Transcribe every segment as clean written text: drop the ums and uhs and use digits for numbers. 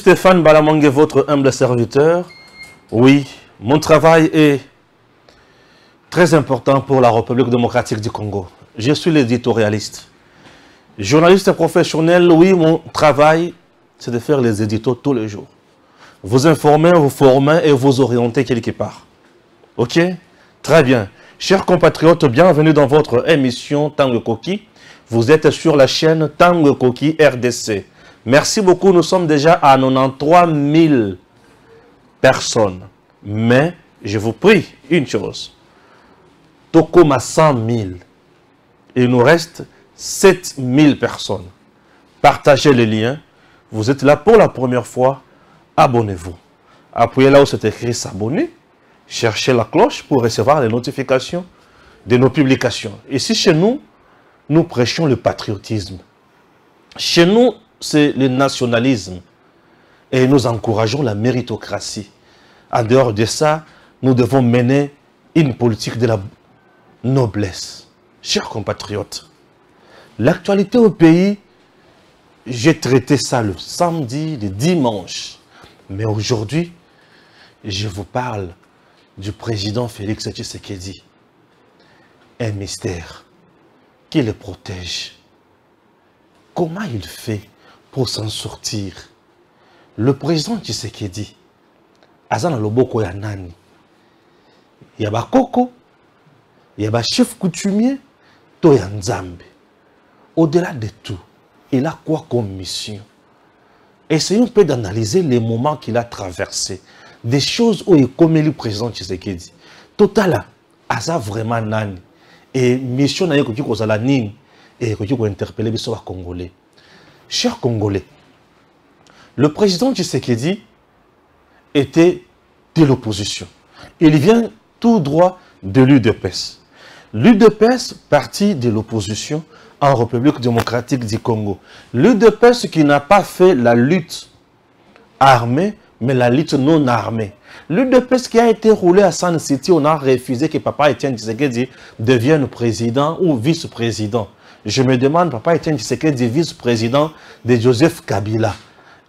Stéphane Balamangue, votre humble serviteur. Oui, mon travail est très important pour la République démocratique du Congo. Je suis l'éditorialiste. Journaliste professionnel, oui, mon travail, c'est de faire les éditos tous les jours. Vous informer, vous former et vous orienter quelque part. Ok? Très bien. Chers compatriotes, bienvenue dans votre émission Tango Koki. Vous êtes sur la chaîne Tango Koki RDC. Merci beaucoup, nous sommes déjà à 93 000 personnes. Mais, je vous prie une chose. Tokom à 100 000. Il nous reste 7 000 personnes. Partagez les liens. Vous êtes là pour la première fois. Abonnez-vous. Appuyez là où c'est écrit s'abonner. Cherchez la cloche pour recevoir les notifications de nos publications. Ici, chez nous, nous prêchons le patriotisme. Chez nous, c'est le nationalisme. Et nous encourageons la méritocratie. En dehors de ça, nous devons mener une politique de la noblesse. Chers compatriotes, l'actualité au pays, j'ai traité ça le samedi, le dimanche. Mais aujourd'hui, je vous parle du président Félix Tshisekedi. Un mystère qui le protège. Comment il fait pour s'en sortir? Le président Tshisekedi, Azana Loboko ya nani? Yaba Koko, Yaba chef coutumier, Toya Nzambe. Au-delà de tout, il a quoi comme mission? Essayons un peu d'analyser les moments qu'il a traversés. Des choses où il est comme le président Tshisekedi. Total, Aza vraiment nani? Et mission na yeko kozala nini? Et yeko interpeller biso ba Congolais. Chers Congolais, le président Tshisekedi était de l'opposition. Il vient tout droit de l'UDPS. L'UDPS, parti de l'opposition en République démocratique du Congo. L'UDPS qui n'a pas fait la lutte armée, mais la lutte non armée. L'UDPS qui a été roulé à San City, on a refusé que Papa Etienne Tshisekedi devienne président ou vice-président. Je me demande, Papa Etienne Tshisekedi, vice-président de Joseph Kabila.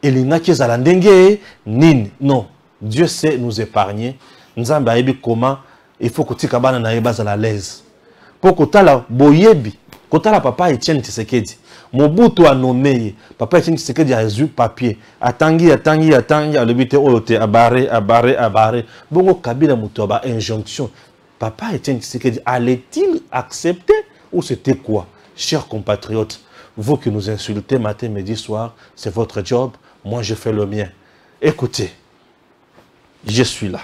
Il n'a que Zalandenge, Nin. Non, Dieu sait nous épargner. Nous avons dit comment il faut que tu aies à l'aise. Pour que tu aies boyebi, que tu aies Papa Etienne Tshisekedi. Mobutu a nommé, Papa Etienne Tshisekedi a reçu papier. Atangi, a lobité oyote, abaré. Bongo Kabila Moutoba, injonction. Papa Etienne Tshisekedi, allait-il accepter ou c'était quoi? Chers compatriotes, vous qui nous insultez matin, midi, soir, c'est votre job. Moi, je fais le mien. Écoutez, je suis là.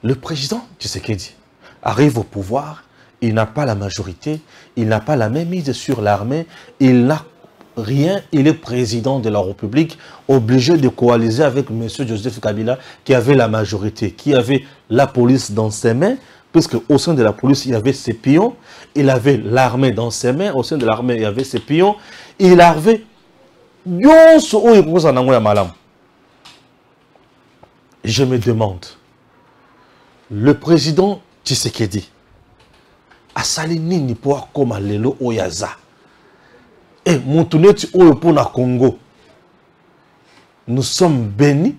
Le président Tshisekedi arrive au pouvoir, il n'a pas la majorité, il n'a pas la même mise sur l'armée, il n'a rien, il est président de la République, obligé de coaliser avec M. Joseph Kabila qui avait la majorité, qui avait la police dans ses mains, puisque au sein de la police, il y avait ses pions, il avait l'armée dans ses mains, au sein de l'armée, il y avait ses pions, il avait... Je me demande, le président Tshisekedi a sali nini pour comme lelo oyaza et montuneti oyo pour na Congo. Nous sommes bénis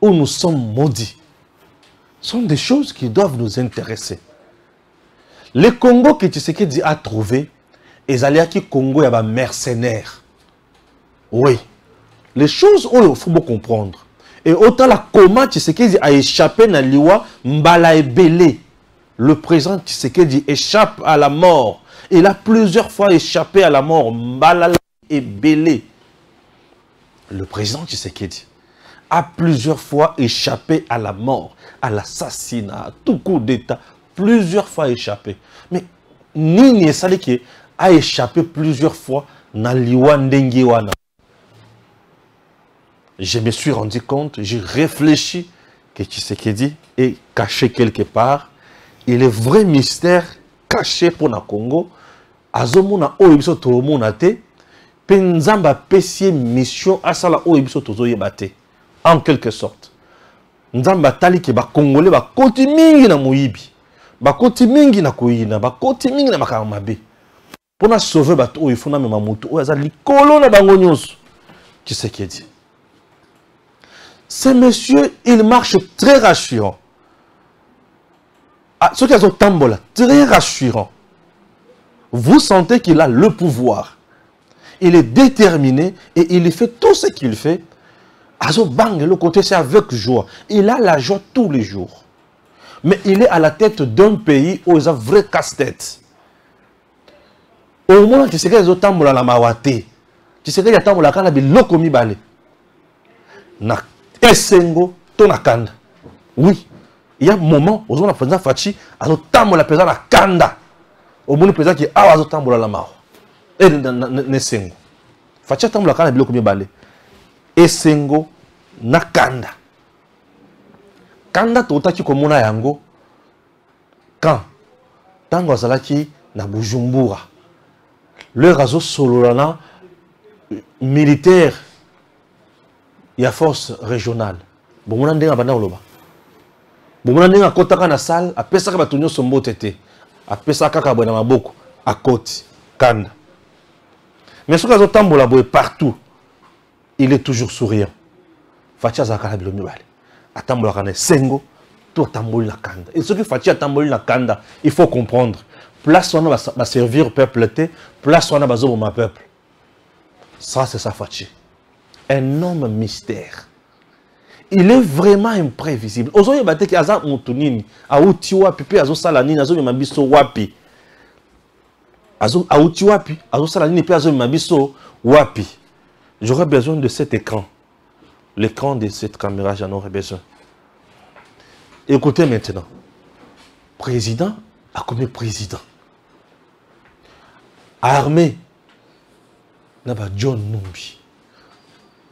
ou nous sommes maudits. Ce sont des choses qui doivent nous intéresser. Le Congo que Tshisekedi a trouvé, les alliés qui Congo y a mercenaires. Oui, les choses il faut comprendre. Et autant la comment Tshisekedi a échappé dans l'Iwa, Mbala et Belé. Le président Tshisekedi échappe à la mort. Il a plusieurs fois échappé à la mort. Mbala et Belé. Le président Tshisekedi a plusieurs fois échappé à la mort, à l'assassinat, à tout coup d'État. Plusieurs fois échappé. Mais Nini Esaliki a échappé plusieurs fois dans l'Iwa Ndengiwana. Je me suis rendu compte, j'ai réfléchi que Tshisekedi est caché quelque part. Il est vrai mystère caché pour le Congo. Azomuna oyibiso tolomona te. Penzamba pesie mission asala oyibiso tozo yebate. En quelque sorte. Nzamba tali ke ba Congolais ba koti mingi na moyibi. Ba koti mingi na koyina, ba koti mingi na makamabe. Pona sauver bato oyo fona mema mutu oyo azali likolo na bango nyonso. Tshisekedi. Ce monsieur, il marche très rassurant. Ah, ceux qui ont tambola, très rassurant. Vous sentez qu'il a le pouvoir. Il est déterminé et il fait tout ce qu'il fait. Azo bang, le côté, c'est avec joie. Il a la joie tous les jours. Mais il est à la tête d'un pays où il a un vrai casse-tête. Au moins, tu sais qu'il y a tambola la mawate. Tu sais qu'il y a tambola quand il a komi balé. Na esengo to na kanda. Oui. Il y a un moment où on a président Fachi, azo tambola président la kanda. Au moins le président qui a azo tambola la mao. Et nesengo. Fachi tambola quand il a komi balé. Esengo na kanda. Kanda totaki komona yango. Quand tango azalaki na Bujumbura. Le réseau sololana militaire, il y a force régionale. Bon, on a un banda oloba. Bon, on a un kotaka na salle, a pesa ka batunyo sombo tete. A pesa ka ka bona maboko à côté kanda. Mais ce réseau tambola boy partout, il est toujours souriant. Fatia zakana bilomi bale. Atambola kana sengo, tout tamboli la kanda. Et ce que Fatia tamboli la kanda, il faut comprendre. Place on va servir au peuple, place on a besoin de ma peuple. Ça, c'est ça, Fachi. Un homme mystère. Il est vraiment imprévisible. Ozo yebate ki aza mutunini, auti wapi pe azo sala nini, azo mabiso wapi. Azo auti wapi, azo sala nini pe azo mabiso wapi. J'aurais besoin de cet écran. L'écran de cette caméra, j'en aurais besoin. Écoutez maintenant. Président a commis président. Armée, naba John Numbi.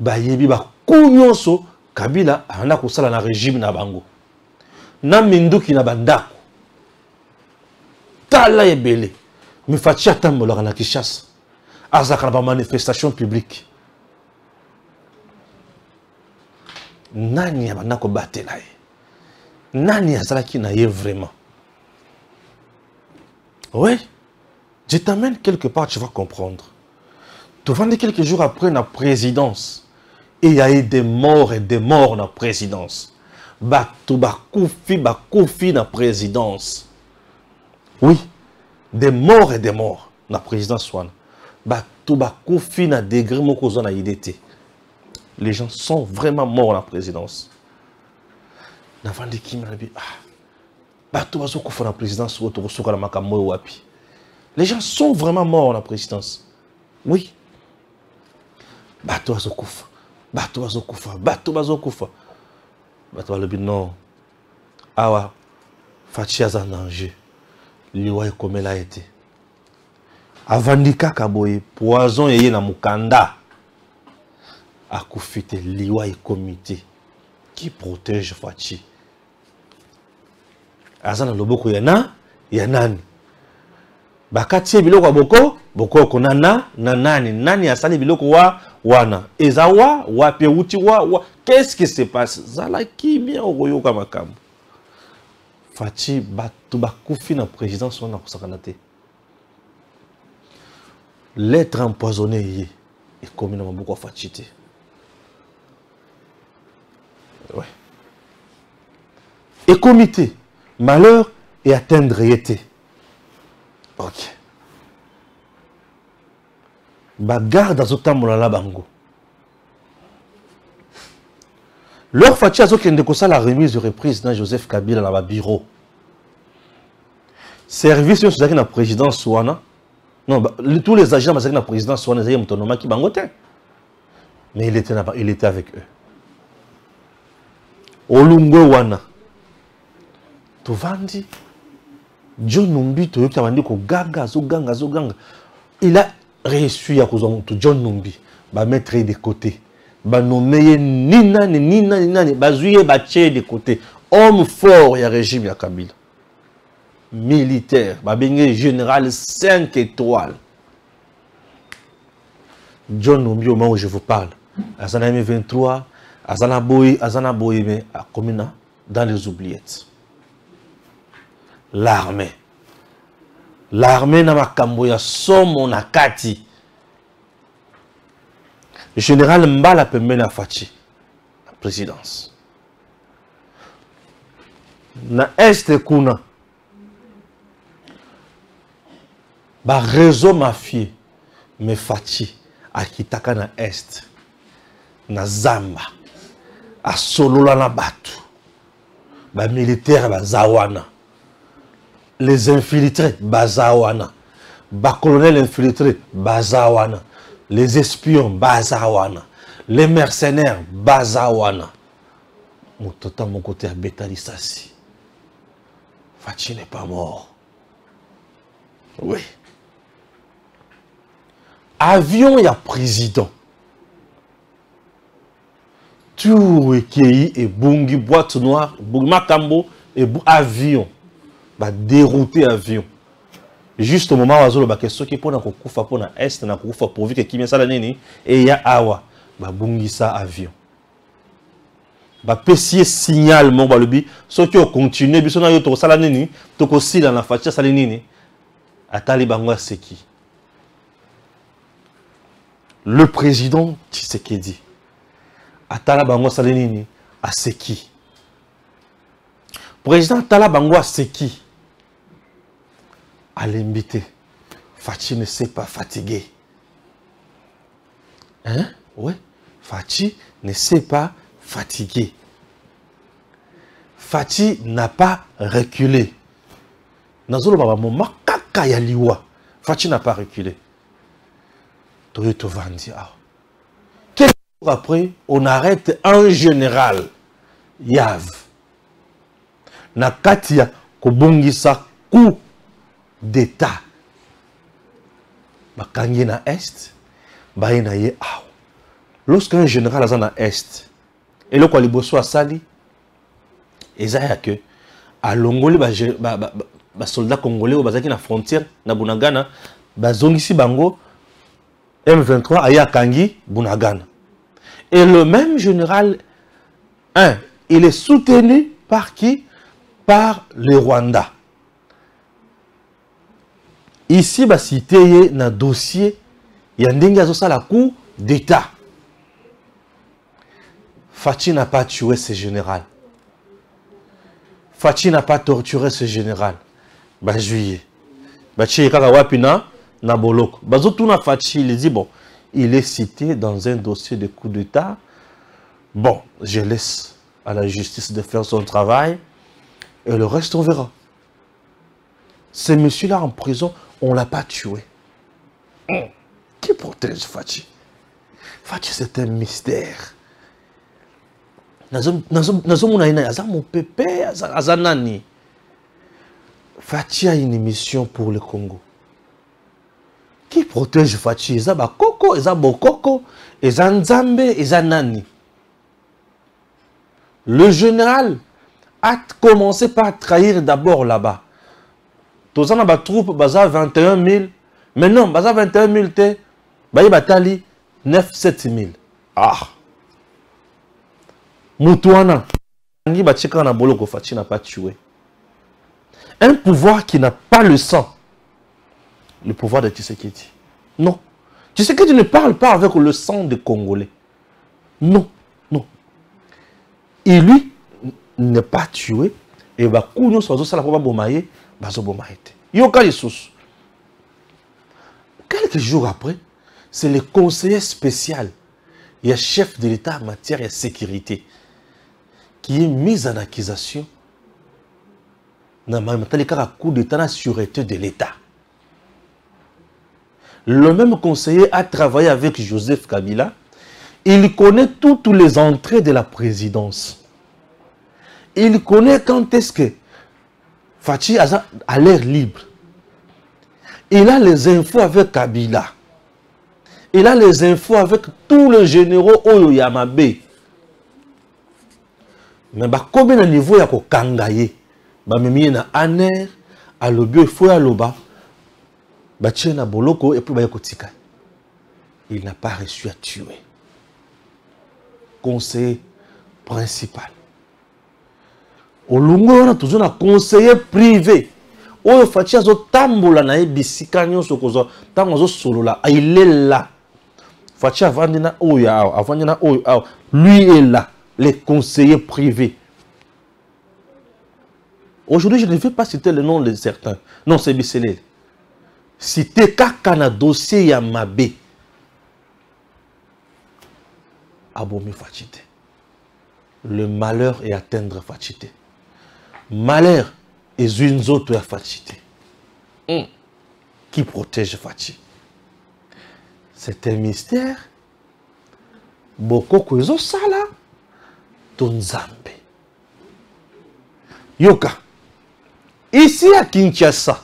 Bayebi ba kunyonso Kabila ana kusala na régime na bango. Na minduki na bandako. Tala ebele. Mi fatia tambola na Kinshasa. Azaka na ba manifestation publique. Nani abana ko batela ye? Nani azalaki na ye vraiment? Oui. Je t'amène quelque part, tu vas comprendre. Tu vas quelques jours après la présidence. Et il y a eu des morts et des morts dans la présidence. Batou bakoufi dans la présidence. Oui. Des morts et des morts dans la présidence. Batou bakoufi dans degré mokozo na IDT. Les gens sont vraiment morts dans la présidence. Navandi kimi na bi batou bazokoufa dans la présidence ou tokosoka na makambo wapi. Les gens sont vraiment morts dans la présidence. Oui. Bato azokoufa. Bato azokoufa. Bato azokoufa. Bato alobi non. Awa. Fachi aza danger. Liwa ekomela ete. Avandika kaboye. Poison yeye na mukanda. Akufite liwa ekomite. Qui protège Fachi. Azana loboko yana. Yanani. Bakati biloko boko boko konana na nani asali biloko wa wana ezawa wa pe uti wa qu'est-ce qui se passe zala kimia oyoka makambo Fachi batu bakufi na présidence wana kusakanate l'être empoisonné yé et comme na maboko Fachi te ouais et comité malheur et atteindre yété. Ok. Bagarde azotambola la bango. Leur Fachi azokende kosa la remise de reprise dans Joseph Kabila dans le bureau. Service sur la présidence Souana. Non, tous les agents de la présidence Souana, ils ont qui bangote. Mais il était avec eux. Olungo wana. Tovandi. John Numbi, il a réussi à cause de John Numbi, va mettre de côté, va nommer Nina, va jouer de côté. Homme fort, il y a régime, il y a Kabila. Militaire, va bien général 5 étoiles. John Numbi, au moment où je vous parle, Azana M23, Azana Boy, mais à Komina, dans les oubliettes. L'armée. L'armée na makambo ya somo na kati. Le général Mbala peut mener à Fachi. présidence. Na Est kuna ba réseau mafieux me Faci akitaka na Est na Zamba a solola na batu ba militaire bazawana les infiltrés bazawana ba colonel infiltré bazawana les espions bazawana les mercenaires bazawana mutota mon côté à Betalisasi. Faci n'est pas mort. Oui. Avion, il y a président. Tout et Bungi, boîte noire, Makambo et avion. Bah, dérouter avion. Juste au moment où il y a question qui pour Nakufa pour na Est, Nakufa pour vivre qui ça et il y a Awa. Bah, Bungi ça avion. Bah, pessier signal, mon balubi. Ceux qui ont continué, ils sont là, ils sont là, ils sont là, ils sont là, Atali Bangwa c'est qui? Le président Tshisekedi. Atala Bangwa Salenini, à c'est qui? Président Atala Bangwa c'est qui? À l'invité. Faci ne s'est pas fatigué. Hein? Oui. Faci ne s'est pas fatigué. Faci n'a pas reculé. Nazolo Baba Moma. Faci n'a pas reculé. Quelques jours après, on arrête un général, Yav. Nakatia Kobongisa coup d'état. Bakangi na Est, Baina ye aw. Lorsqu'un général est na Est, et le quoi liboso a sali, et ça que à Longoli ba soldats congolais au bazaki na frontière na Bunagana bazongisi bango M23 aya kangi Bunagana et le même général il est soutenu par qui? Par le Rwanda. Ici ba cité na dossier ya ndenge azo sala coup d'état. Faci n'a pas tué ce général. Faci n'a pas torturé ce général. Bah juillet. Bah Chirika Wapina, Nabolok. Bazotuna Faci, il dit bon, il est cité dans un dossier de coup d'état. Bon, je laisse à la justice de faire son travail. Et le reste, on verra. Ce monsieur-là en prison, on ne l'a pas tué. Qui protège Faci? Faci, c'est un mystère. Mon pépé, Azanani. Faci a une mission pour le Congo. Qui protège Faci? Ezaba Koko, Ezaba Koko, Ezanzambe, Ezanani. Le général a commencé par trahir d'abord là-bas. Tous les troupes, baza 21 000. Mais non, baza 21 000, bayi batali 9-7 000. Ah! Moutouana, Tangi Bachika na Boloko Faci n'a pas tué. Un pouvoir qui n'a pas le sang. Le pouvoir de Tshisekedi. Non. Tshisekedi ne parle pas avec le sang des Congolais. Non. Non. Et lui n'est pas tué. Et bah, Kounyo Sozo Salakova Bomaye, Bazo Bomaye. Yoka Yesus. Quelques jours après, c'est le conseiller spécial. Il y a chef de l'État en matière de sécurité qui est mis en accusation dans le coup d'état de la sûreté de l'État. Le même conseiller a travaillé avec Joseph Kabila. Il connaît toutes les entrées de la présidence. Il connaît quand est-ce que Faci a l'air libre. Il a les infos avec Kabila. Il a les infos avec tous les généraux Oyo Yamabe. Mais combien de niveau il y a kangaye? Mimi na aner, à l'obio, il faut à l'oba. Na boloko et puis il n'a pas reçu à tuer. Conseiller principal. Au lungo, on a toujours un conseiller privé. Oyo Faci azo tambola na ebisika nyonso kozo tango azo solola il est là. Faci avandi na oyo awa, avandi na oyo awa. Lui est là. les conseillers privés. Aujourd'hui, je ne vais pas citer le nom de certains. Non, c'est Bissele. Citer Kakana dossier Yamabe. Abomi Fachite. Le malheur est atteindre Fachite. Malheur est une autre Fachite. Qui protège Fachi. C'est un mystère. Beaucoup de choses là. Tonzambe. Yoka. Ici à Kinshasa,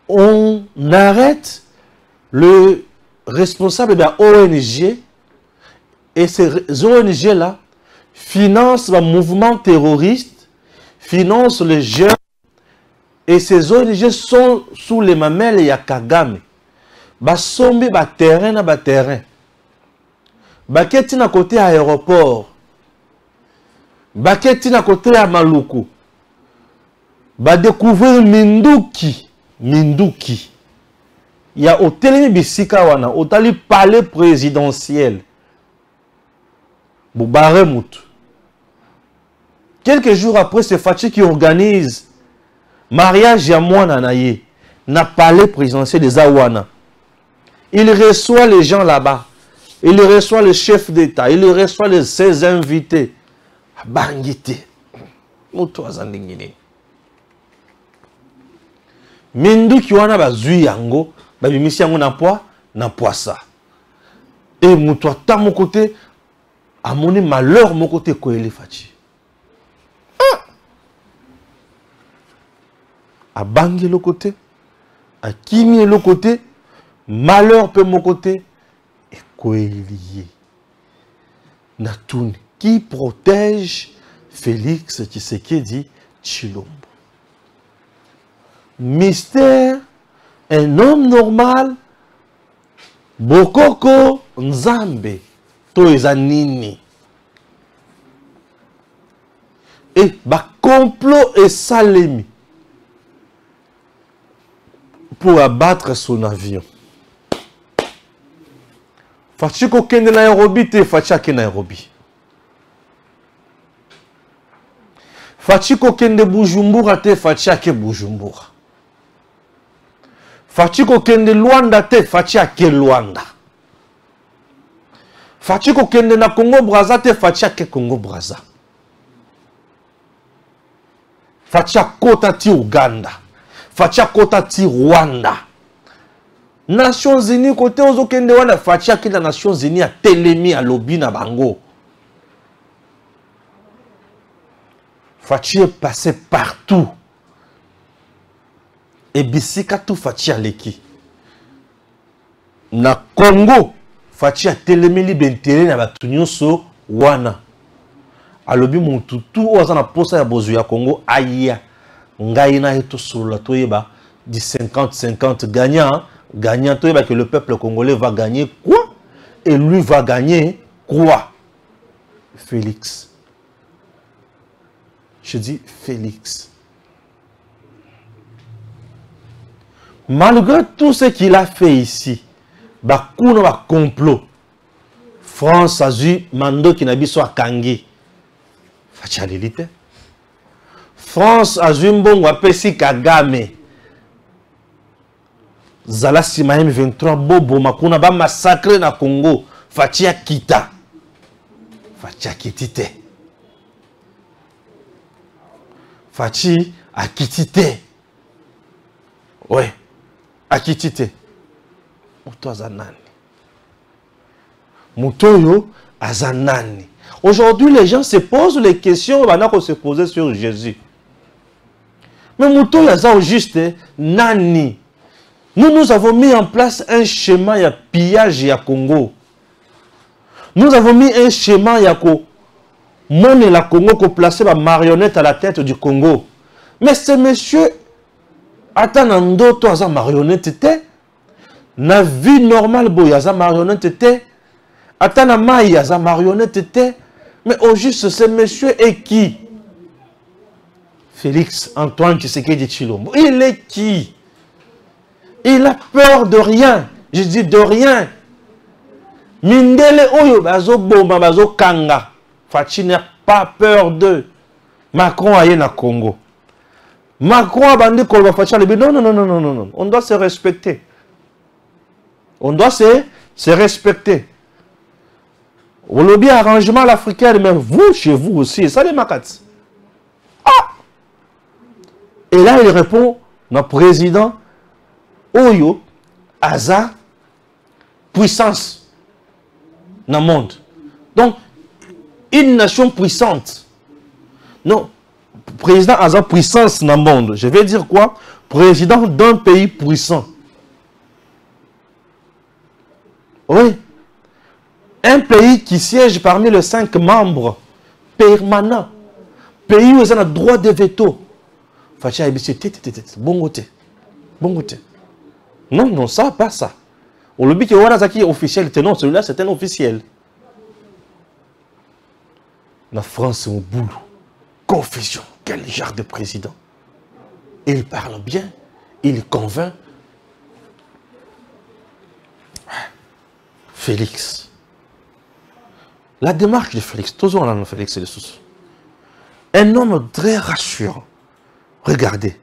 on arrête le responsable de la ONG et ces ONG-là financent le mouvement terroriste, financent les jeunes et ces ONG sont sous les mamelles de Kagame. Basombi ba terrain na ba terrain. Baketi na côté aéroport. Baketi na côté à Maluku. Ba découvrir Minduki. Minduki. Il y a hôtel Bisika wana, hôtel palais présidentiel. Boubare Moutou. Quelques jours après, c'est Fachi qui organise mariage à Mouana Naye, na palais présidentiel des Awana. Il reçoit les gens là-bas. Il reçoit le chef d'État. Il reçoit ses invités. Bangité. Moutou azandingini. Mindu ki wana bazui yango, babimisi yango na poisa. Et moutou ata mon côté, a mon malheur mon côté koele Fachi. A bangé le côté, a kimi le côté, malheur peut mon côté, et koelié. Natoun qui protège Félix Tshisekedi Tshilombo. Mystère, un homme normal, Bokoko Nzambe, Toezanini. Et ba complot et salemi pour abattre son avion. Fachiko kende Nairobi te Fachake Nairobi. Fachiko kende Bujumbura te Fachake Bujumbura. Fachiko kende Luanda te Fachake Luanda. Fachiko kende na Congo Brazza te Fachake Congo Brazza. Fachakota ti Uganda. Fachakota ti Rwanda. Nations Unies côté ozo kende wana Fachake na Nations Unies a telemi a lobby na bango. Fachi est passé partout. Et bisika tout Fachi a leki. Na Congo, Fachi a telemeli bentere na batunyoso wana. Alobi mututu oza na posa ya bozu ya Congo aya. Ngai na eto solo toyeba di 50-50 gagnant. Gagnant toyeba que le peuple congolais va gagner quoi? Et lui va gagner quoi? Félix. Je dis Félix. Malgré tout ce qu'il a fait ici, bakuna ba complot. France a eu mando qui n'a biso a kangi. Fachalilité. France a eu mbongo apesi Kagame. Zala sima M23 bobo makuna ba massacre na Congo. Fachia kita. Fachia kitite. Fachi a kitite. Ouais. A kitite. Muto azanani. Mutoyo azanani. Aujourd'hui, les gens se posent les questions qu'on se posait sur Jésus. Mais Mutoyo aza au juste nani. Nous avons mis en place un schéma de pillage à Congo. Nous avons mis un schéma de Mon et la Congo qui placé la marionnette à la tête du Congo. Mais ce monsieur, attendant toi, marionnette était. Na vie normale, boyaza marionnette était. Attendant maïaza marionnette était. Mais au juste, ce monsieur est qui? Félix Antoine Tshisekedi Tshilombo. Il est qui? Il a peur de rien. Je dis de rien. Mindele oyo bazo bomba bazo kanga. Fachi n'a pas peur d'eux. Macron aille na Congo. Macron a bandé Kolba Fachi le non non non non non non. On doit se respecter. On doit se respecter. On le bien arrangement l'Africain, mais vous chez vous aussi, ça les makats. Ah! Et là il répond, notre président Oyo Aza puissance dans le monde. Donc une nation puissante. Non, président Aza puissance dans le monde. Je vais dire quoi? Président d'un pays puissant. Oui. Un pays qui siège parmi les 5 membres permanents. Pays où ils ont le droit de veto. Facha bon côté. Bon côté. Non, non, ça, pas ça. On le dit que Wanazaki est officiel. Non, celui-là, c'est un officiel. La France, c'est un boulot. Confusion. Quel genre de président? Il parle bien. Il convainc. Félix. La démarche de Félix, toujours on a Félix et les sous. Un homme très rassurant. Regardez,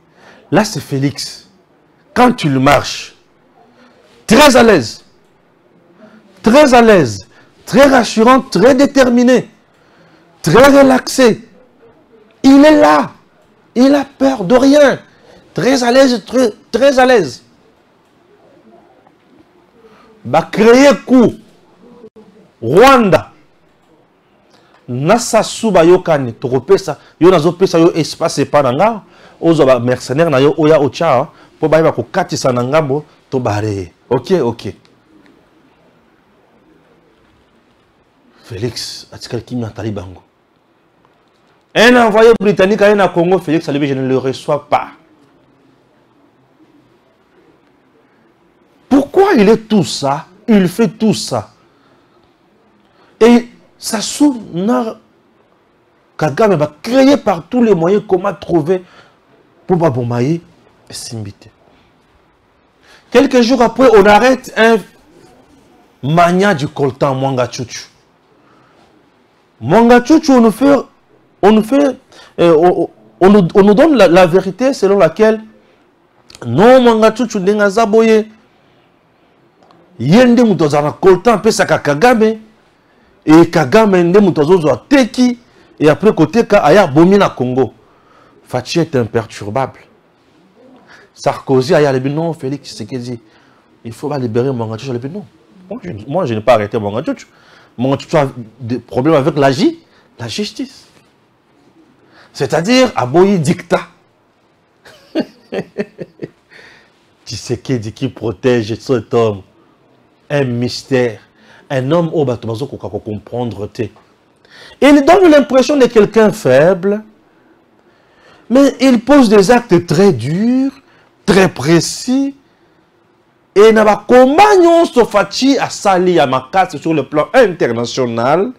là c'est Félix. Quand tu le marches, très à l'aise, très rassurant, très déterminé, très relaxé. Il est là. Il a peur de rien. Très à l'aise, très à l'aise. Bah créer coup. Rwanda. Nasa suba yokani tokopesa yo nazopesa yo espace pa nanga ozo ba mercenaire na yo oya ocha po ba ko katisa na ngambo to bare. OK. Félix atikal kimi na talibango. Un envoyé britannique à Congo, Félix Alibi, je ne le reçois pas. Pourquoi il est tout ça? Il fait tout ça. Et Sassou Kagame va créer par tous les moyens comment trouver pour Baboumaï et Simbité. Quelques jours après, on arrête un mania du coltan Mwanga Chouchou. Mwanga Chouchou, on nous donne la vérité selon laquelle non Mwanga Chouchou Ndenga Zaboye Yende Moutozana coltan Pesaka Kagame. Et Kagame nde mutozozo teki et après côté ka aya bomina Congo. Fachi est imperturbable. Sarkozy aya le non Félix c'est qu'il dit il faut pas libérer Mwanga Chouchou le non. Moi je n'ai pas arrêté Mwanga Chouchou. Mwanga Chouchou a des problèmes avec la justice. C'est-à-dire Aboyi dicta. Tu sais qui protège cet homme. Un mystère. Un homme au bateau comprendre. Il donne l'impression de quelqu'un faible, mais il pose des actes très durs, très précis, et n'a pas comment Sofachi a sali à ma casse sur le plan international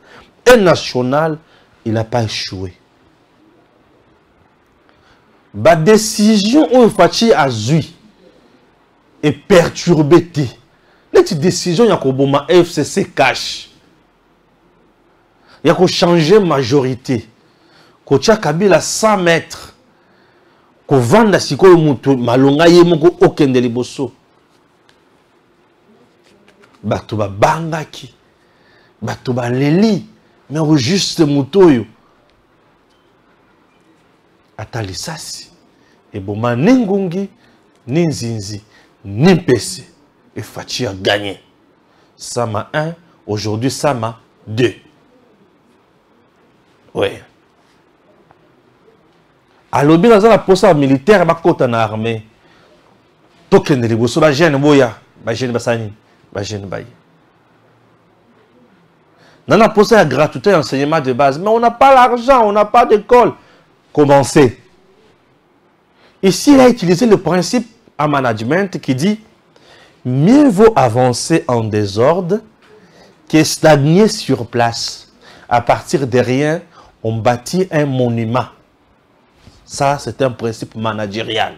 et national, il n'a pas échoué. La décision où Fachi a zui est perturbée. Les décisions, il y a un FCC cash. Il y a changer majorité. Kocha Kabila 100 mètres. Ko vanda siko mutu malonga yemoko okende liboso. Bato ba bangaki. Bato ba leli. Mais au juste mutoyo. Atali sasi. Et boma ningungi, ninzinzi, nimpese. Et Fachi a gagné. Sama 1, aujourd'hui Sama 2. Oui. Alors, bien, dans la poste militaire, ma côte en armée. Token de liboso, ba jeune boya, ba jeune basani, ba jeune baye. Dans la poste à gratuité, enseignement de base, mais on n'a pas l'argent, on n'a pas d'école. Commencez. Ici, il a utilisé le principe en management qui dit mieux vaut avancer en désordre que stagner sur place. À partir de rien, on bâtit un monument. Ça, c'est un principe managérial.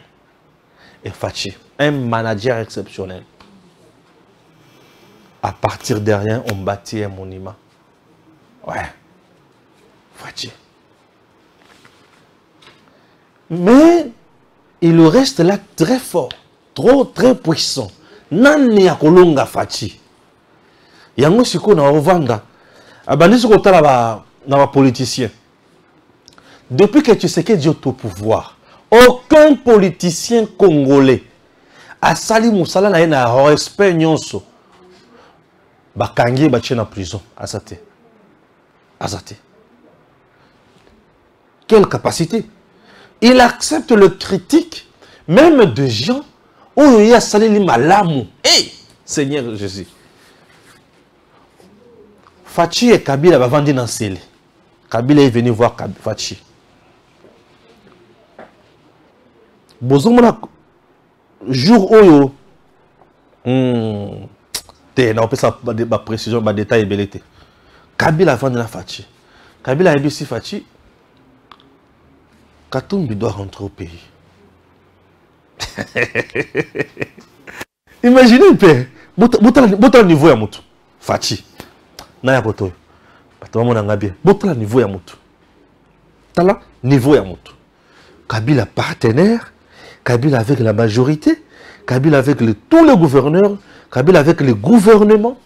Et Fachi, un manager exceptionnel. À partir de rien, on bâtit un monument. Ouais. Fachi. Mais il reste là très fort, très puissant. Nani ya kolonga Fachi. Yango siko na ovanga. Abandi siko tala na politicien. Depuis que tu sais que Dieu est au pouvoir, aucun politicien congolais a sali musala na yena respect nyonso. Bakangi bache na prison. Azate. Azate. Quelle capacité? Il accepte le critique, même de gens où il y a salé li malamu. Hey, Seigneur Jésus. Fachi et Kabila va vendre dans Sélé. Kabila est venu voir Fachi. Bozomona jour où on peut ça ma précision, ma détail belité. Kabila vend la Fachi. Kabila a dit si Fachi Katumbi doit rentrer au pays. Imaginez père, bota niveau ya mutu. Fachi. Na ya boto. Batama na ngabie. Bota niveau ya mutu. Tala niveau ya mutu. Kabila partenaire, Kabila avec la majorité, Kabila avec tous les gouverneurs, Kabila avec le gouvernement.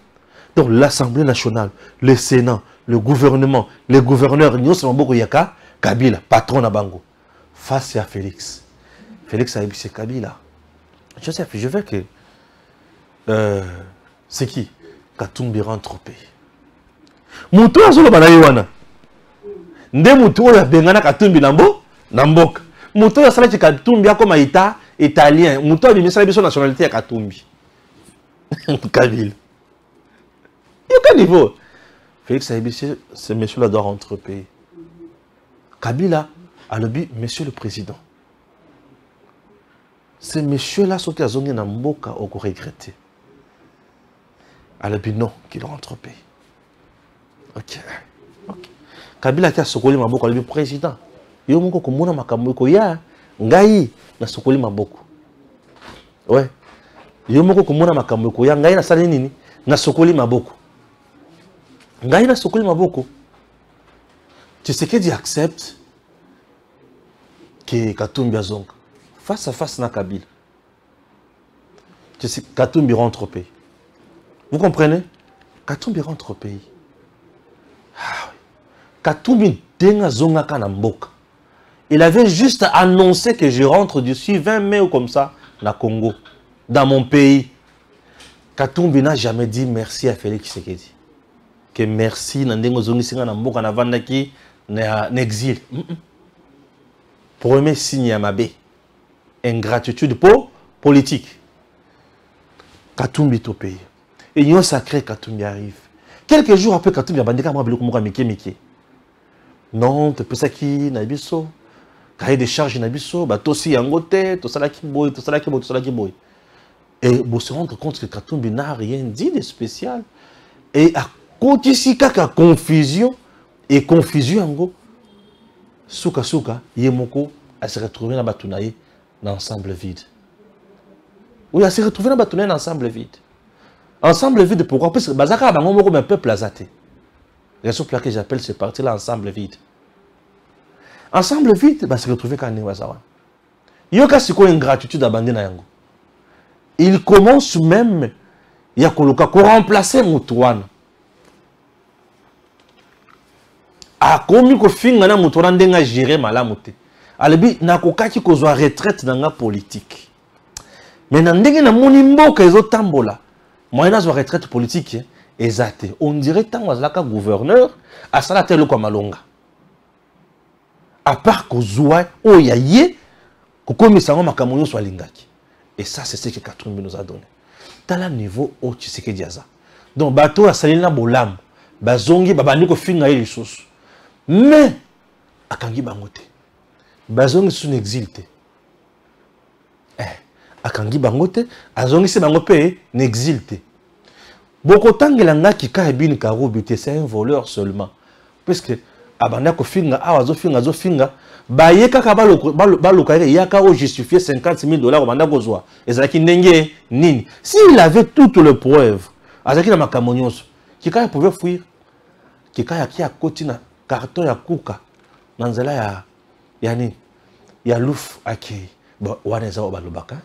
Donc l'Assemblée nationale, le Sénat, le gouvernement, les gouverneurs, Nyosamboko Yaka, Kabila, patron na bango. Face à Félix. Félix a dit c'est Kabila. Joseph, je veux que... c'est qui? Katumbi rentre au pays. Moutou a solo bana yiwana. Nde moutou ya bengana Katumbi nambo, namboka. Moutou ya sala Katumbi comme Ita italien. Moutou a bimisa la nationalité ya Katumbi. Kabila. Il y a aucun niveau. Félix a dit ce monsieur-là doit rentrer au pays. Kabila a le but, monsieur le président. Ce monsieur-là, ce qui a zonné dans Mboka, on va regretter. A le but, non, qu'il rentre au pays. Ok. Kabila a sokoli maboko, le président. Yo moko komona makambo ko ya ngai na sokoli maboko. Ouais. Yo moko komona makambo ko ya ngai na sala nini na sokoli maboko. Ngai na sokoli maboko. Tu sais que Dieu accepte que Katumbi azonga face à face na Kabila. Tu sais Katumbi rentre au pays. Vous comprenez? Katumbi rentre au pays. Ah oui. Katumbi denga zonga kana mboka. Il avait juste annoncé que je rentre d'ici 20 mai ou comme ça na Congo, dans mon pays. Katumbi n'a jamais dit merci à Félix Tshisekedi. Que merci na ndengo zongi singa na mboka na vandaki na exil. Premier signe à Mabé. Ingratitude pour politique. Katumbi est au pays. Et l'Union sacrée Katumbi arrive. Quelques jours après Katumbi a bandé moi beaucoup Miki. Non, tu peux ça qui nabiso. Cahier des charges nabiso, bah aussi yangote, tout ça là qui boy, tout ça là qui boy, tout ça là qui boy. Et vous se rendre compte que Katumbi n'a rien dit de spécial. Et à côté ici kaka confusion et confusion en gros. Souka souka, yemoko a se retrouvé dans Batounaï dans ensemble vide. Oui, a se retrouvé dans Batounaï dans ensemble vide. Ensemble vide, pourquoi? Parce que Bazaka a un peuple azaté. Raison pour laquelle j'appelle ce parti-là ensemble vide. Ensemble vide, bah se retrouver quand Newazawa. Yoka c'est quoi une gratitude abandonnée yango. Il commence même Yakoloka pour remplacer Moutouane. A komi ko finga na Moutouane ndenga gérer malamote. Alebi na kokaki ko zwa retraite dans la politique. Mais na ndenge na moni mboka ezo tambola. Moi na zwa retraite politique ezate. On dirait tant wazalaka gouverneur a sala telo kwa malonga. À part que Zouai, oh yaye, kokomi sango makamonyo soit lingaki. Et ça, c'est ce que Katumbi nous a donné. Dans le niveau où tu sais que diaza. Donc, bateau a sali na bolam, bazongi babani ko finga les choses. Mais, akangi bangote, bazongi sous exilté. Akangi bangote, azongi se bangope n'exilté. Beaucoup tangela ki ka ebini karobité, c'est un voleur seulement. Parce que abanda ko finga azo finga baye kaka balokare yaka o justifier $50,000 abanda ko zwa ezaki ndenge nini s'il avait toutes les preuves Azaki na makamonyos. Kika pouvait fuir. Kika ya ki a koti na carton ya kuka. Nanzela ya nini? Ya louf aki. Bon, waneza obalobaka.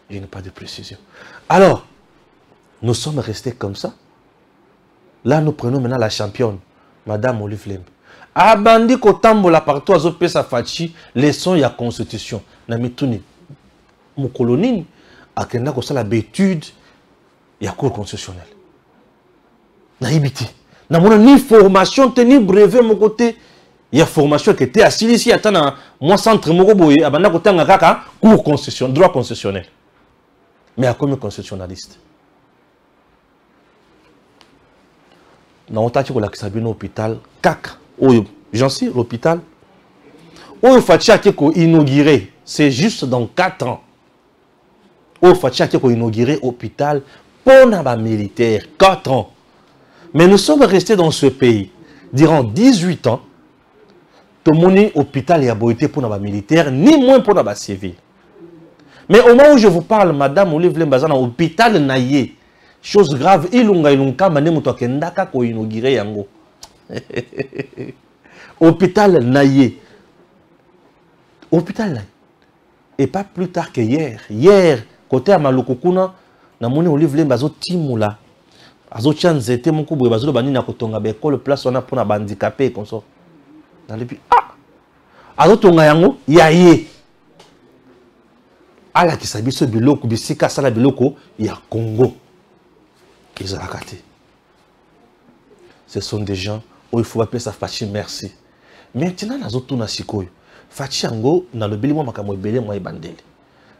Je n'ai pas de précision. Alors, nous sommes restés comme ça. Là, nous prenons maintenant la championne, Madame Olive Lembe. Abandi kotambola partout à Zopé Safachi, leçon ya constitution. Namituni, mon colonine, a kenda ko la bétude ya cour constitutionnelle. Naibiti. Na mona ni formation, ni brevet mon côté. Il y a formation qui était assise ici, attends, moi centre moko boye, abanda ko tanga kaka cour constitutionnelle, droit constitutionnel. Mais à comme constitutionnaliste. Dans le hôpital, j'en sais, l'hôpital. Où Fatia qui est inauguré, c'est juste dans 4 ans. Où Fatia qui est inauguré l'hôpital pour les militaires, 4 ans. Mais nous sommes restés dans ce pays durant 18 ans. Tout le monde hôpital et aboité pour les militaires, ni moins pour les civils. Mais au moment où je vous parle, Madame Olive Lembe dans l'hôpital naïe. Chose grave, ilunga mane muto kendaka ko inauguré yango. Hôpital naïe. Hôpital naïe. Et pas plus tard que hier. Hier, côté à Malokokuna, na moni Olive Lembe bazo timula. Azo chanzete moko boye bazo bani na kotonga be école place on a pour na handicapé comme ça. Dans le puis azo tonga yango yaye. Ala ki sabiso biloko bisika sala biloko ya Congo. Ce sont des gens où il faut appeler ça Fachi merci. Maintenant, nous avons na sikoyo. Fachi ango na le bilimo makamo ebele mo ebandele.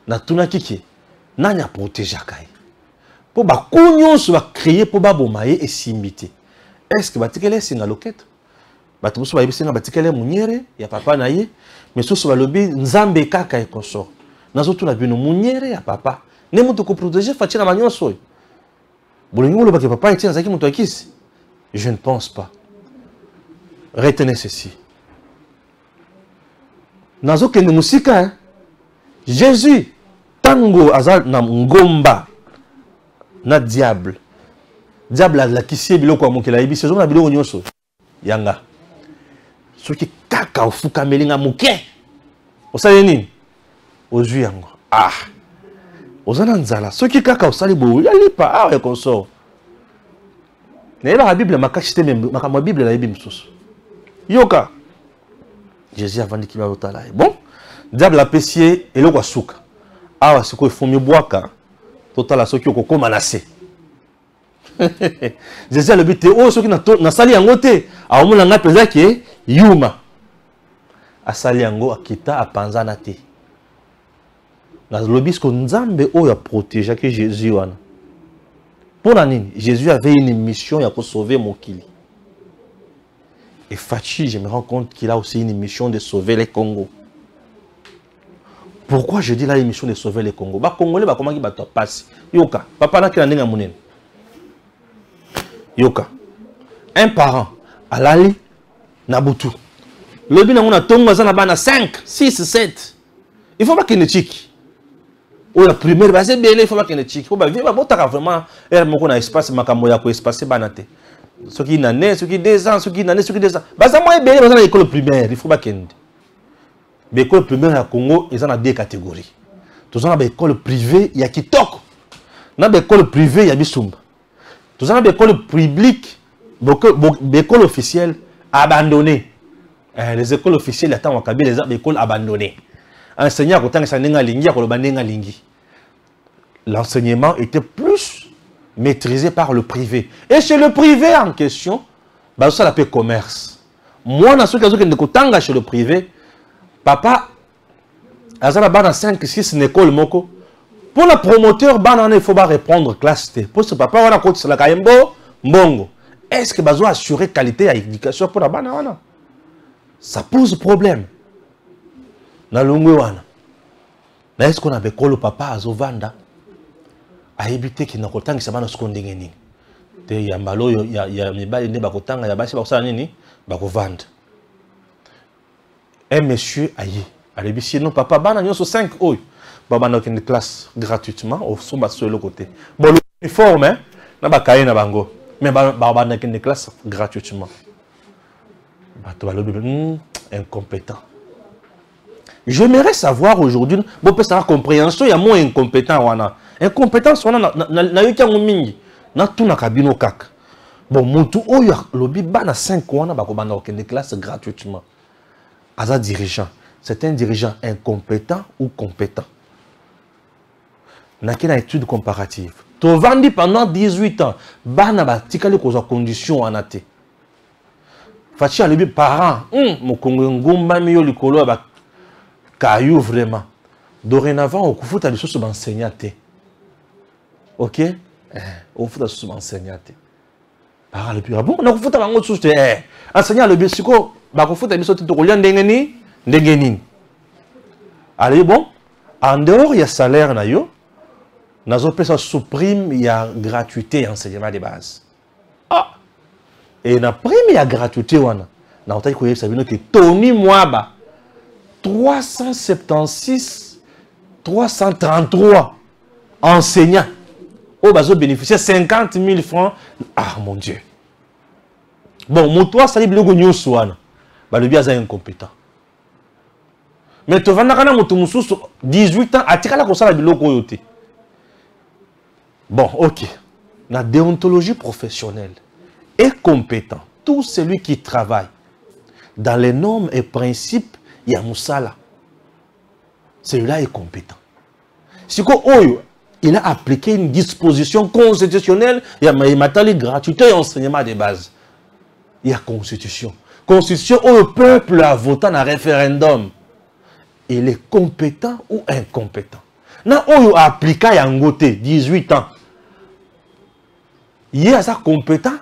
Na tuna kiki nanya protéger kai. Pour ba kunyo so ba créer pour ba bomaye et simbité. Est-ce que batikele singa loquette? Batu so ba ibisinga batikele munyere ya papa na ye, mais so ba lobi nzambe kaka e consort. Nazo tuna bino munyere ya papa. Ne mutu ko protéger Fachi na manyoso. Je ne pense pas. Retenez ceci. Nazo kende musika, Jésus, tango azal na ngomba, na diable. Diable a la kisie biloko amokela ibi saison na biloko nyonso. Yanga. Soki kaka ofuka melinga muke. Osali nini? Ozui yango. Ah. Ozana nzala. Soki kaka osali bo, yalipa ah ya consort. Neba la Bible makachite même makama Bible la Bible msusu. Yoka. Jésus a vendu qui va otala. Bon, diable a pessier et le kwasuka. Ah siko ifumi bwaka. Totala soki okoko manase. Jésus a le but oh soki na sali yango te. A omona nga peza ki yuma. Asali yango akita apanzana te. Na lobisko nzambe oyo a protéger que Jésus wana. Pour nani, Jésus avait une mission pour sauver Mokili. Et Fachi, je me rends compte qu'il a aussi une mission de sauver les Congo. Pourquoi je dis là une mission de sauver les Congo? Ba Congolais ba comment qui ba passe. Yoka, papa na ki na ndenga munene. Yoka. Un parent alali na butu. Lobi na ngona tongo za na bana 5, 6, 7. Il faut pas qu'il ne chique. Ou la première base bien il faut pas qu'il ne chique. Il faut pas vivre vraiment mon espace makambo ya ko espacer banate. Ce qui n'a né, ce qui 2 ans, ce qui n'a né, ce qui 2 ans. Basa moi bien dans l'école primaire, il faut pas qu'il. L'école primaire à Congo, ils en a 2 catégories. Tous en l'école privée, il y a Kitoko. Dans l'école privée, il y a Bisumba. Tous en l'école publique, l'école officielle abandonnée. Les écoles officielles attendent Wakabi les écoles abandonnées. Enseignant l'enseignement était plus maîtrisé par le privé. Et chez le privé en question, ça l'appelle commerce. Moi, dans ce cas où chez le privé, papa, a 5-6 écoles moko. Pour le promoteur, il faut pas répondre classe T. Pour ce papa, on a côté la Kayembo, Mbongo. Est-ce que besoin assurer qualité à l'éducation pour la banane? Ça pose problème. Na lungwe wana. Na est-ce qu'on a bekolo papa azovanda? A éviter qu'il n'a qu'autant que ça va nous sconder ni. Te ya mbalo ya mibali ne bakotanga ya basi bakosala nini? Bakovanda. Un monsieur aye. Alebisi non papa bana nyoso 5 oy. Baba na une classe gratuitement au somba sur le côté. Bon l'uniforme hein, na ba kaye na bango mais ba na kende classe gratuitement bato balobi incompétent. J'aimerais savoir aujourd'hui bon peut savoir compréhension ya moins incompétent wana incompétence wana na yokango mingi na tuna kabino kaka bon mutu oyo lobi bana 5 wana ba ko bana kende classe gratuitement aza dirigeant. C'est un dirigeant incompétent ou compétent. N'a qu'une étude comparative. Tu vendis pendant 18 ans. Bana ba tikali koza condition en até. Fachi a lebi parent. Mon kongo ngomba miyo likolo ba kayu vraiment. Dorénavant au kufuta les choses m'enseigner. OK? Au kufuta les choses m'enseigner. Parent le plus bon. Na kufuta bango sous enseignant le bisiko ba kufuta biso to kolia ndengeni. Allez, bon, en dehors, il y a salaire, il y a supprime, il y a gratuité enseignement de base. Ah! Et la prime, il y a gratuité, il y a Tony Mwaba, 376, 333 enseignants. Oh, bah, ils bénéficier 50 000 francs. Ah, mon Dieu. Bon, mon toit, ça dit, le gagnon soit. Bah, le bien, c'est incompétent. Mais tu vas dans 18 ans, à tirer la console à biloko. Bon, ok. La déontologie professionnelle est compétent. Tout celui qui travaille dans les normes et principes, il y a Moussala. Celui-là est compétent. Si il a appliqué une disposition constitutionnelle, il y a matériel gratuité et enseignement de base. Il y a constitution. Constitution où le peuple a voté dans un référendum. Il est compétent ou incompétent. Na oyo appliqué à ngoté 18 ans. Il est compétent,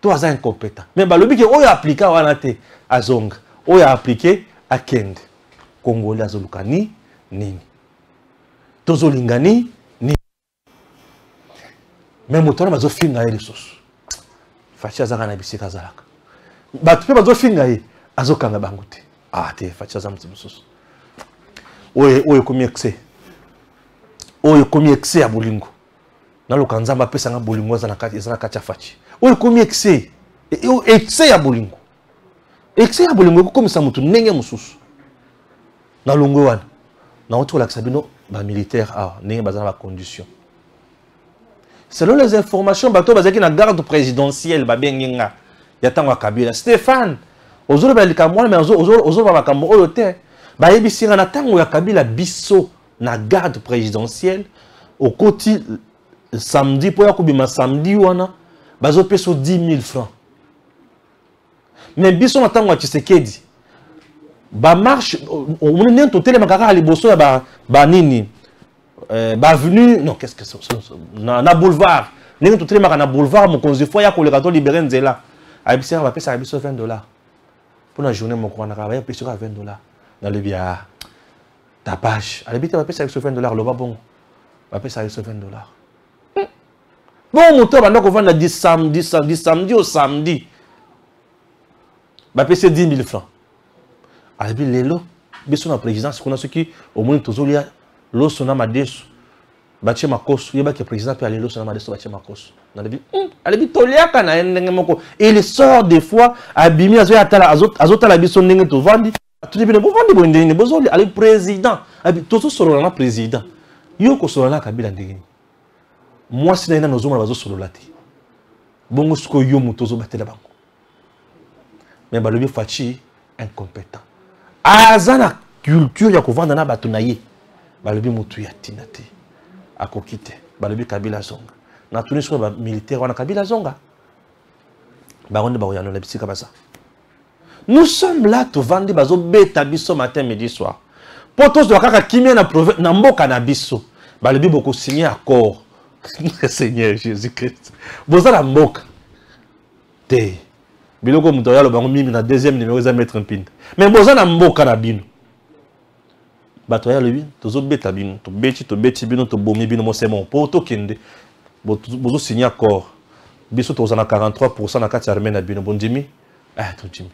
toi c'est incompétent. Mais bah le but que oyo appliqué à wanate azong, oyo appliqué à kende. Congolais azolukani nini. Tozolingani ni. Mais motona bazo finga les sauce. Fachi azaka na bisika zalaka. Ba tu pe bazo finga ye azokanga bangote. Ah te fachi azam tsususu. Oye komi excès. Oye komi excès à bolingo. Na lokanzamba pesa nga bolingo za na kati ya fachi. Oye komi excès. Excès à bolingo. Excès à bolingo ko komisa mutu ndenge mususu. Na longo wana. Na oto la sabino ba militaire ndenge bazana ba condition. Selon les informations bato bazaki na garde présidentielle ba bengenga ya tangwa Kabila. Stéphane ozolo ba likamwa mais ozolo ba makambo oyo te. Bayebi sira na tango ya Kabila biso na garde présidentielle au côté samedi pour ya kubima samedi wana bazo peso 10 000 francs. Mais biso na tango ya Tshisekedi ba marche on est tout télé makaka liboso ya ba nini ba venu non qu'est-ce que c'est na boulevard n'est tout télé makaka na boulevard mon konzi fois ya ko le gato libérer nzela abisira ba pesa biso $20 pour la journée mon kwana ba ya peso $20 dans le bien tapage à l'habitude va payer avec $20 le va bon va payer avec $20 bon mon tour maintenant qu'on vend du samedi au samedi va payer 10 000 francs à l'habitude les lots besoin de présidence qu'on a ceux qui au moins tous les lots sont à Madesu bâtir ma cause il y a que président peut aller lots sont à Madesu bâtir ma cause dans à l'habitude tolia kana il sort des fois abîmé azota la bison n'engue to vendre tout le monde est président. Tout ce le président. Yoko sorola Kabila ndengeni. Moi si na nozoma bazo sorola te. Bongo suko yo mutozo batela bango. Mais balobi fachi incompétent. Azana culture ya kovanda na bato na ye. Balobi mutu ya tinate. Akokite. Balobi Kabila zonga. Na tuni so ba militaire wana Kabila zonga. Baronde ba oyano la bisika basa. Nous sommes là pour vendre bazo beta biso matin midi soir. Pour tous de kaka kimia na province na mboka na biso. Ba le bi boko signer accord. Seigneur Jésus-Christ. Boza la mboka. Te. Biloko mutoya lo bango mimi na deuxième numéro za mettre un pin. Mais boza na mboka na bino. Batoya le bi tozo beta bino, to beti bino to bomi bino mo c'est mon pour to kende. Bozo signer accord. Biso toza na 43% na kati armée na bino bondimi. To jimi.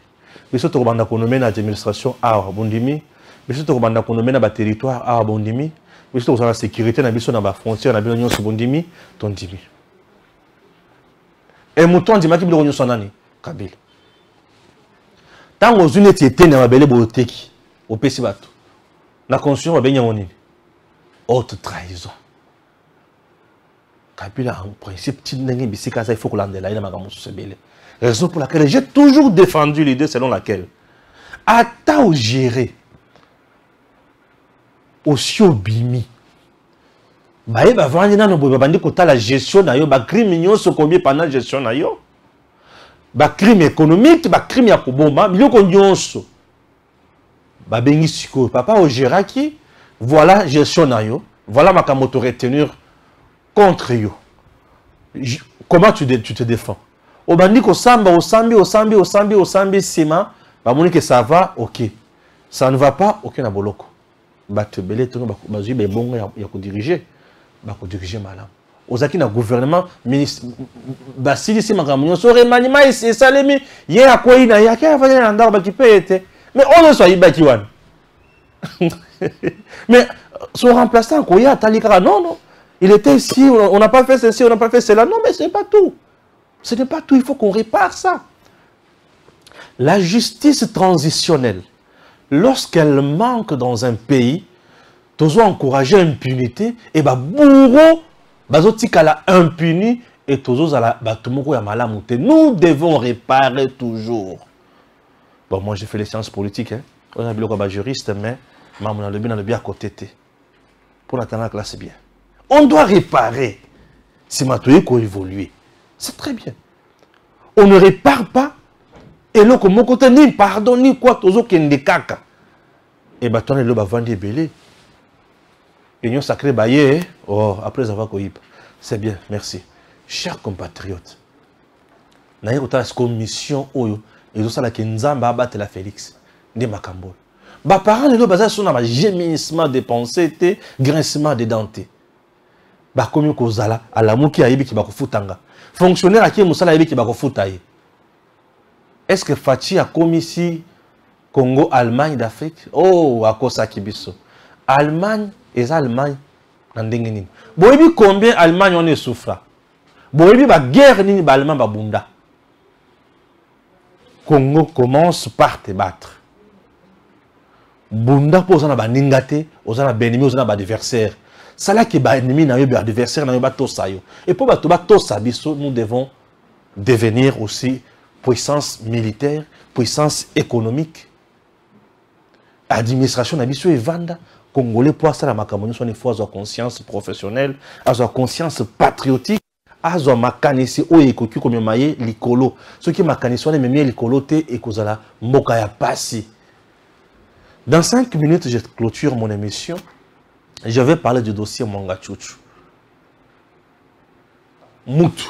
Biso to banda konomé na administration bondimi. Biso to banda konomé na ba territoire bondimi. Biso to na sécurité na biso na ba frontière na bino nyonso bondimi tondimi. Et mouton dit, Makibilo Nyo Sonani, Kabila. Tant que vous êtes été dans la belle bibliothèque, au PC Bato, la conscience va bien y haute trahison. Kabila, en principe, il faut que l'on ait raison pour laquelle j'ai toujours défendu l'idée selon laquelle, à ta gérer, aussi au bimi, bah il va voir la gestion na yo, bah crime mignon ce combien pendant la gestion na yo, bah crime économique, bah crime ya koboma, milieu konyonso, bah bengi siko, papa au géraki, voilà gestion na yo, voilà ma kamoto retenir contre yo. Comment tu te défends? Au bandi ko samba, au sambi, sima, bah moni que ça va, ok, ça ne va pas, ok na boloko. Bah te belé, tu vas dire bon, il y a que diriger. Bah, diriger malin. Aux acquis d'un gouvernement, ministre, bah, si c'est ma caméra, sur remaniement, c'est ça, les mi, il y a quoi, il y a qu'à faire un arbre qui peut être. Mais on ne soit pas qui wan. Mais son remplaçant, quoi, il y a Talikara, non. Il était ici, on n'a pas fait ceci, on n'a pas fait cela. Non, mais ce n'est pas tout. Ce n'est pas tout, il faut qu'on répare ça. La justice transitionnelle, lorsqu'elle manque dans un pays, toujours encourager l'impunité, et bah bourreau, bazotika la impuni, et toujours à la batumoko ya malamute. Nous devons réparer toujours. Bon, moi j'ai fait les sciences politiques, hein. On a un juriste, mais maman a le bien à côté. Pour attendre la classe, c'est bien. On doit réparer. Si Matoye qu'on évolue, c'est très bien. On ne répare pas, et là, comme mon côté, ni pardon, ni quoi, toujours qu'il y a caca. Et bah, toi, le bavant des belés. Union sacrée baillée, oh, après avoir coïb. C'est bien, merci. Chers compatriotes, nous avons une commission oyo, et nous avons Nzamba abattre la Félix, de Makambo. Bah, parents, les deux sont dans gémissement de pensée, grincement de dents. Bah, comme kozala, à la mouki a qui va foutanga. Fonctionnaire à qui moussala qui va foutaye. Est-ce que Fachi a commis ici Congo, Allemagne d'Afrique? Oh, à cause de Kibiso. Allemagne, et Allemagne, bon, et puis combien Allemagne on est souffrant? Bon, et puis la guerre ni Allemagne ba bunda. Congo commence par te battre. Bunda pour ça na ba ningate, aux na benimi, aux na ba adversaire. Ça là qui ba ennemi na yo ba adversaire na yo ba tosa yo. Et pour ba to ba tosa biso, nous devons devenir aussi puissance militaire, puissance économique. Administration na biso et vanda. Congolais pour ça la makamoni sont des fois à conscience professionnelle, à conscience patriotique, à makanisi o ekoki comme maye likolo. Ce qui makanisi sont les mêmes likolo te et kozala mboka ya pasi. Dans 5 minutes, je clôture mon émission. Je vais parler du dossier Mwanga Chuchu. Mutu.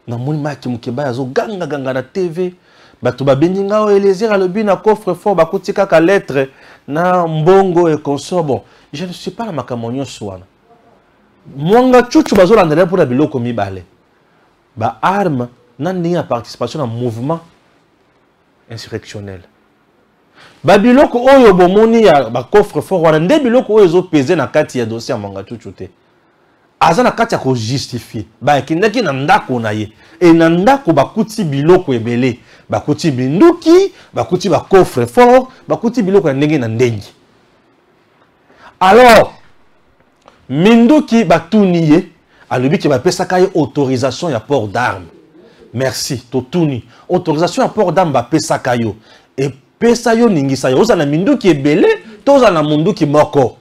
Na moni maki mukeba yazo ganga na TV. Batuba beninga o elezir à l'objet na coffre fort bakutika ka lettre na mbongo et consort. Bon, je ne suis pas la makamonio swana. Mwanga Chuchu bazo landela pour la biloko mibale. Ba arme nan ni participation à mouvement insurrectionnel. Ba biloko oyo bomoni ya ba coffre fort wana nde biloko oyo zo peser na kati ya dossier Mwanga Chuchu te. Azana kati ya ko justifier. Ba kindaki na ndako na ye. Et na ndako bakuti biloko ebele. Bakuti binduki, bakuti ba coffre fort, bakuti biloko ya ndenge na ndenge. Alors, minduki batuniye, alobi ki ba pesaka ye autorisation ya port d'armes. Merci, totuni. Autorisation ya port d'armes ba pesaka yo. Et pesa yo ningisa yo. Oza na minduki ebele, toza na munduki moko.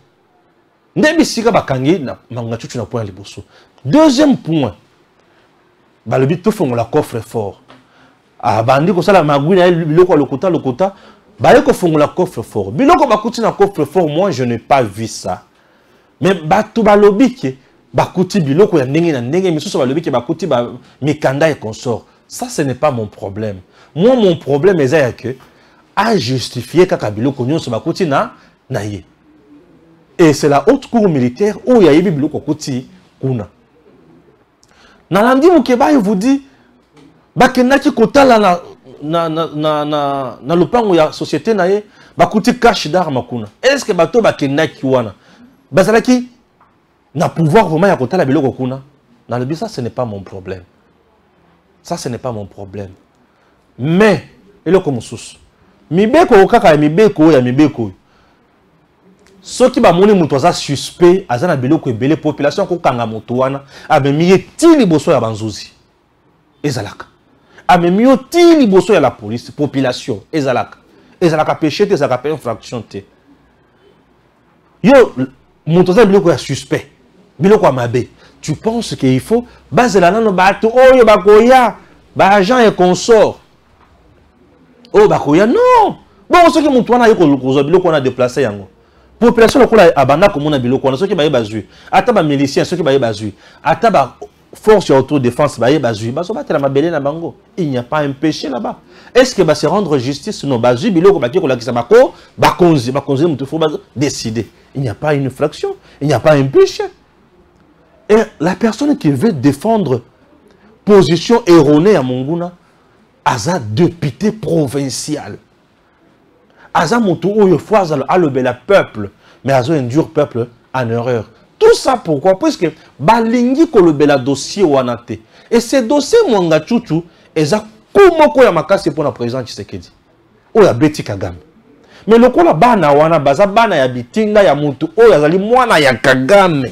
Ndebi sika bakangi na Mwanga Chuchu na point liboso. Deuxième point. Balobi to fongo la coffre fort. Ah bandi ko sala magui na biloko lokota. Ba ko fongo la coffre fort. Biloko bakuti na coffre fort, moi je n'ai pas vu ça. Mais batu balobi ke bakuti biloko ya ndenge na ndenge misusu balobi ke bakuti ba mikanda et consort. Ça ce n'est pas mon problème. Moi mon problème est que à justifier kaka biloko nyonso bakuti na ye. Et c'est la haute cour militaire où il y a eu biloko kuti kuna. Nalandi Mukeba vous dit bakendaki kotala na lupango ya société na ye bakuti cash d'armes kuna. Est-ce que bato bakendaki wana bazalaki na pouvoir vraiment ya kotala biloko kuna? Na le ça ce n'est pas mon problème. Ça, ce n'est pas mon problème. Mais, il est comme sous. Mibeko kaka mibeko ya mibeko. Ce qui va monter mon toisa suspect, azana biloko ebele population ko kanga moto wana, abemiye ti liboso ya banzuzi. Ezalaka. Abemiyo ti liboso ya la police, population, ezalaka. Ezalaka péché te, ezalaka infraction te. Yo, mon toisa biloko ya suspect. Biloko ya mabe. Tu penses qu'il faut bazela nano bato oyo bakoya, ba agent et consort. Oh bakoya non. Bon ce que mon toana yeko biloko na déplacer yango. Population lokola abanda komona biloko na soki baye bazui ata ba milicien soki baye bazui ata ba force autodéfense baye bazui baso batela mabele na bango. Il n'y a pas un péché là-bas. Est-ce que va se rendre justice non bazui biloko baki ko lakisa bako bakonzi mutu faut décider. Il n'y a pas une infraction, il n'y a pas un péché. Et la personne qui veut défendre position erronée à Monguna aza député provincial. Aza moto oyo fois à le bel peuple, mais azo endure peuple en erreur. Tout ça pourquoi? Parce que balingi ko le bel dossier wanate. Et ce dossier mwanga chuchu eza komoko ya makasi pour la président Tshisekedi. Oya beti Kagame. Mais le kola bana wana baza bana ya bitinga ya moto oyo azali mwana ya Kagame.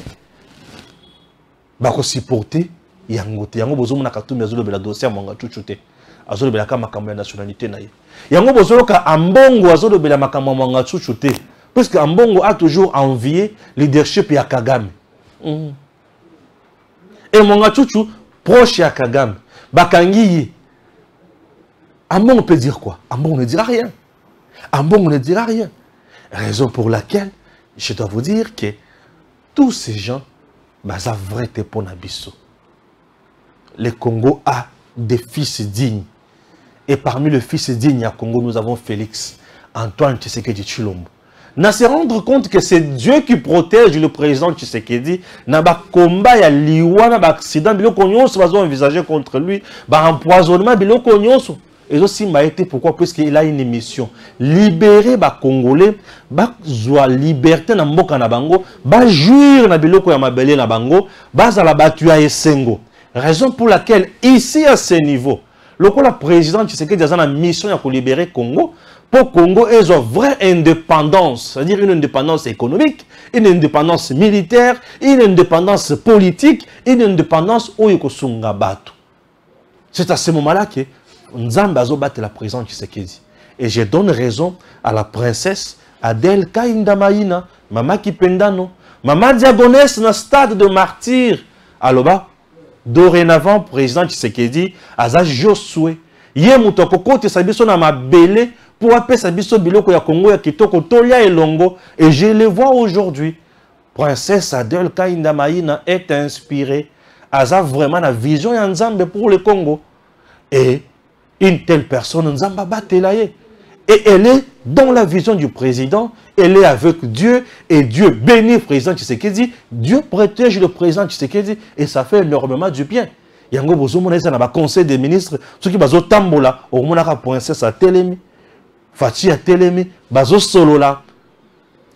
Bako supporter yango te yango bozo mona katumbi azo le bel dossier mwanga chuchu te. Azo le bel ka makambo ya nationalité na ye. Yango bozoloka ambongo azolo bela makambo mwanga chuchu te parce que ambongo a toujours envié leadership ya Kagame. Et mwanga chuchu proche ya Kagame bakangi ambongo peut dire quoi? Ambongo ne dira rien. Ambongo ne dira rien. Raison pour laquelle je dois vous dire que tous ces gens baza vrai te pour nabiso. Le Congo a des fils dignes. Et parmi les fils dignes à Congo, nous avons Félix Antoine Tshisekedi Tshilombo. N'a se rendre compte que c'est Dieu qui protège le président Tshisekedi. N'a pas combat, il y a liwana, il accident, il y a envisagé contre lui, il empoisonnement, il y a et aussi m'a été pourquoi? Parce qu'il a une mission. Libérer les Congolais, la liberté na mboka na bango, jouir na biloko ya mabele na bango, la batu ya esengo. Raison pour laquelle ici à ce niveau, le président Tshisekedi a une mission de libérer le Congo pour que le Congo ait une vraie indépendance, c'est-à-dire une indépendance économique, une indépendance militaire, une indépendance politique, une indépendance où il y a. C'est à ce moment-là que Nzambe a battu la présidente Tshisekedi. Et je donne raison à la princesse Adèle Kaindamaïna, Mama Kipendano, Mama Diagonès dans le stade de martyr. Aloba. Dorénavant, président Tshisekedi, Aza Josué, Yé Moutoko Kote Sabiso na mabele pour appeler Sabiso Biloko ya Congo ya Kitoko Tolia et Longo. Et je le vois aujourd'hui. Princesse Adèle Kaindamaïna est inspirée. Aza vraiment la vision ya Nzambe pour le Congo. Et une telle personne, Nzamba Batelaye. Et elle est dans la vision du président, elle est avec Dieu, et Dieu bénit le président Tshisekedi, Dieu protège le président Tshisekedi, et ça fait énormément du bien. Yango bozo mona eza na ba conseil des ministres, ceux qui bazo tambola, au mona ka princesse a telemi, Fati a telemi, bazo solola,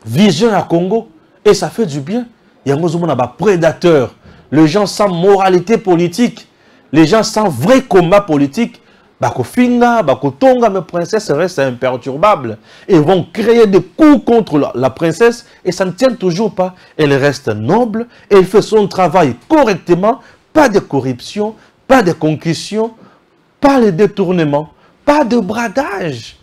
vision à Congo, et ça fait du bien. Yango bozo mona ba prédateur, les gens sans moralité politique, les gens sans vrai combat politique. Bakofinga, Bakotonga, mais princesse reste imperturbable. Et vont créer des coups contre la princesse et ça ne tient toujours pas. Elle reste noble et elle fait son travail correctement. Pas de corruption, pas de concussion, pas de détournement, pas de bradage.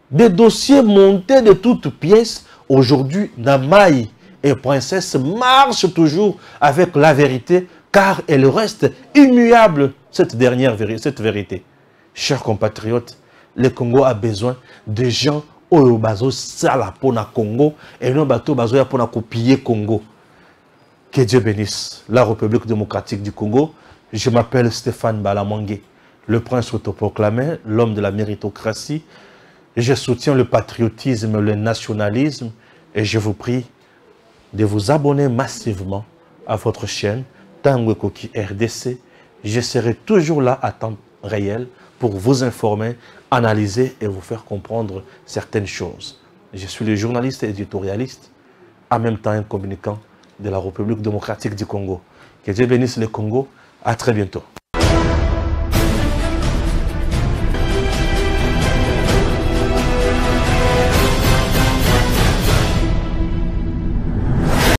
Des dossiers montés de toutes pièces. Aujourd'hui, Namaï et princesse marchent toujours avec la vérité car elle reste immuable, cette vérité. Chers compatriotes, le Congo a besoin de gens au bazo sala pona Congo et non bateau bazo ya pona copier Congo. Que Dieu bénisse la République démocratique du Congo. Je m'appelle Stéphane Balamangé, le prince autoproclamé, l'homme de la méritocratie. Je soutiens le patriotisme, le nationalisme et je vous prie de vous abonner massivement à votre chaîne Tanguy Koki RDC. Je serai toujours là à temps réel pour vous informer, analyser et vous faire comprendre certaines choses. Je suis le journaliste éditorialiste, en même temps un communicant de la République démocratique du Congo. Que Dieu bénisse le Congo. À très bientôt.